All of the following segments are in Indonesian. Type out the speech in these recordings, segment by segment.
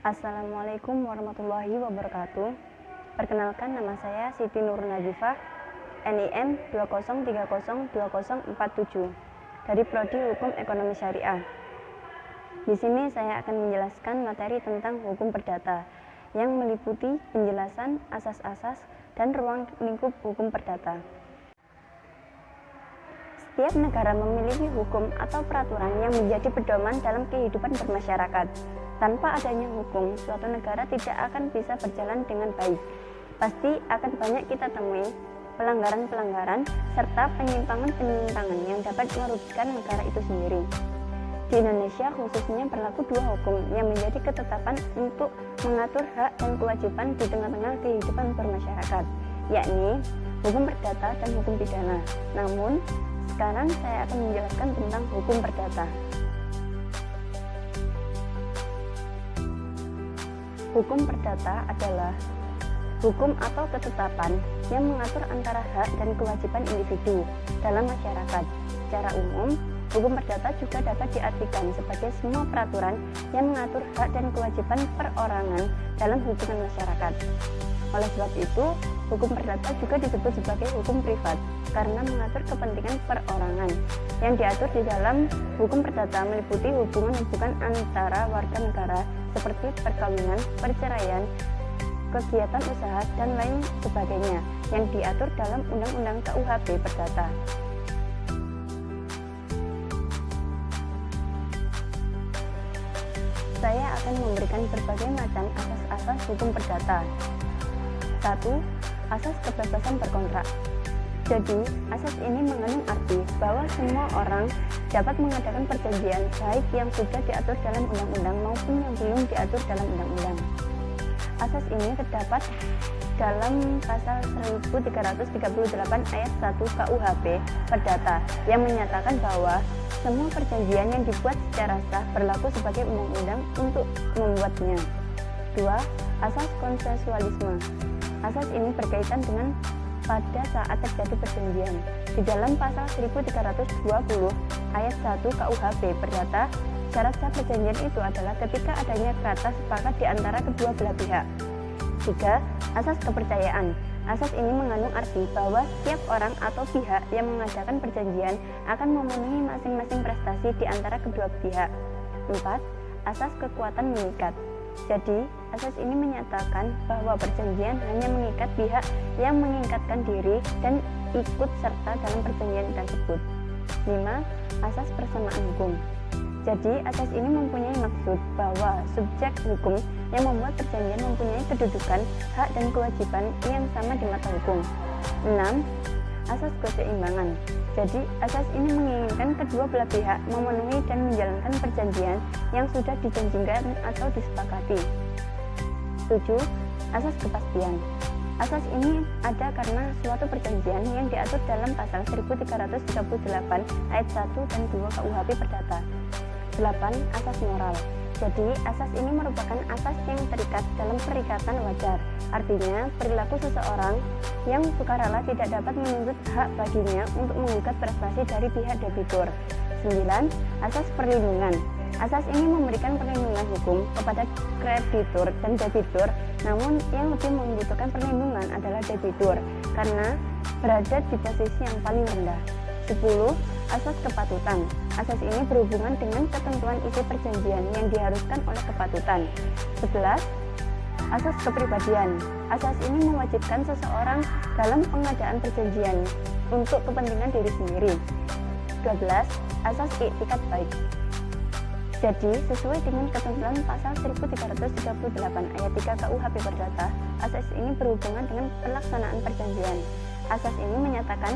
Assalamualaikum warahmatullahi wabarakatuh. Perkenalkan, nama saya Siti Nur Najifah, NIM 20302047 dari Prodi Hukum Ekonomi Syariah. Di sini saya akan menjelaskan materi tentang hukum perdata yang meliputi penjelasan asas-asas dan ruang lingkup hukum perdata. Setiap negara memiliki hukum atau peraturan yang menjadi pedoman dalam kehidupan bermasyarakat. Tanpa adanya hukum, suatu negara tidak akan bisa berjalan dengan baik. Pasti akan banyak kita temui pelanggaran-pelanggaran serta penyimpangan-penyimpangan yang dapat merugikan negara itu sendiri. Di Indonesia khususnya berlaku dua hukum yang menjadi ketetapan untuk mengatur hak dan kewajiban di tengah-tengah kehidupan bermasyarakat, yakni hukum perdata dan hukum pidana. Namun, sekarang saya akan menjelaskan tentang hukum perdata. Hukum perdata adalah hukum atau ketetapan yang mengatur antara hak dan kewajiban individu dalam masyarakat. Secara umum, hukum perdata juga dapat diartikan sebagai semua peraturan yang mengatur hak dan kewajiban perorangan dalam hubungan masyarakat. Oleh sebab itu, hukum perdata juga disebut sebagai hukum privat karena mengatur kepentingan perorangan. Yang diatur di dalam hukum perdata meliputi hubungan-hubungan antara warga negara seperti perkawinan, perceraian, kegiatan usaha, dan lain sebagainya yang diatur dalam Undang-Undang KUHP Perdata. Saya akan memberikan berbagai macam asas-asas hukum perdata. 1. Asas kebebasan berkontrak. Jadi, asas ini mengandung arti bahwa semua orang dapat mengadakan perjanjian baik yang sudah diatur dalam undang-undang maupun yang belum diatur dalam undang-undang. Asas ini terdapat dalam pasal 1338 ayat 1 KUHP Perdata yang menyatakan bahwa semua perjanjian yang dibuat secara sah berlaku sebagai undang-undang untuk membuatnya. 2. Asas konsensualisme. Asas ini berkaitan dengan pada saat terjadi perjanjian. Di dalam pasal 1320 ayat 1 KUHP Perdata, syarat sah perjanjian itu adalah ketika adanya kata sepakat di antara kedua belah pihak. 3. Asas kepercayaan. Asas ini mengandung arti bahwa setiap orang atau pihak yang mengadakan perjanjian akan memenuhi masing-masing prestasi di antara kedua pihak. 4. Asas kekuatan mengikat. Jadi, asas ini menyatakan bahwa perjanjian hanya mengikat pihak yang mengikatkan diri dan ikut serta dalam perjanjian tersebut. 5. Asas persamaan hukum. Jadi, asas ini mempunyai maksud bahwa subjek hukum yang membuat perjanjian mempunyai kedudukan, hak, dan kewajiban yang sama di mata hukum. 6. Asas keseimbangan. Jadi, asas ini menginginkan kedua belah pihak memenuhi dan menjalankan perjanjian yang sudah dijanjikan atau disepakati. 7. Asas kepastian. Asas ini ada karena suatu perjanjian yang diatur dalam pasal 1338 ayat 1 dan 2 KUHP Perdata. 8. Asas moral. Jadi, asas ini merupakan asas yang terikat dalam perikatan wajar. Artinya, perilaku seseorang yang sukarela tidak dapat menuntut hak baginya untuk menggugat prestasi dari pihak debitur. 9. Asas perlindungan. Asas ini memberikan perlindungan hukum kepada kreditur dan debitur, namun yang lebih membutuhkan perlindungan adalah debitur karena berada di posisi yang paling rendah. 10. Asas kepatutan. Asas ini berhubungan dengan ketentuan isi perjanjian yang diharuskan oleh kepatutan. 11. Asas kepribadian. Asas ini mewajibkan seseorang dalam pengadaan perjanjian untuk kepentingan diri sendiri. 12. Asas iktikat baik. Jadi, sesuai dengan ketentuan pasal 1338 ayat 3 KUHP Perdata, asas ini berhubungan dengan pelaksanaan perjanjian. Asas ini menyatakan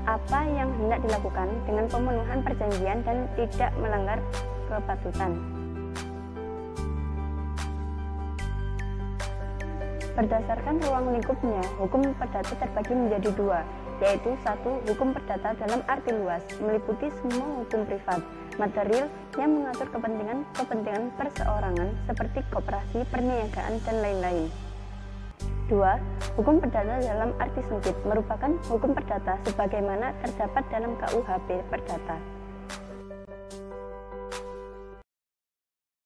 apa yang hendak dilakukan dengan pemenuhan perjanjian dan tidak melanggar kepatutan. Berdasarkan ruang lingkupnya, hukum perdata terbagi menjadi dua, yaitu 1. Hukum perdata dalam arti luas, meliputi semua hukum privat, material yang mengatur kepentingan perseorangan seperti koperasi, perniagaan, dan lain-lain. 2. Hukum perdata dalam arti sempit merupakan hukum perdata sebagaimana terdapat dalam KUHP Perdata.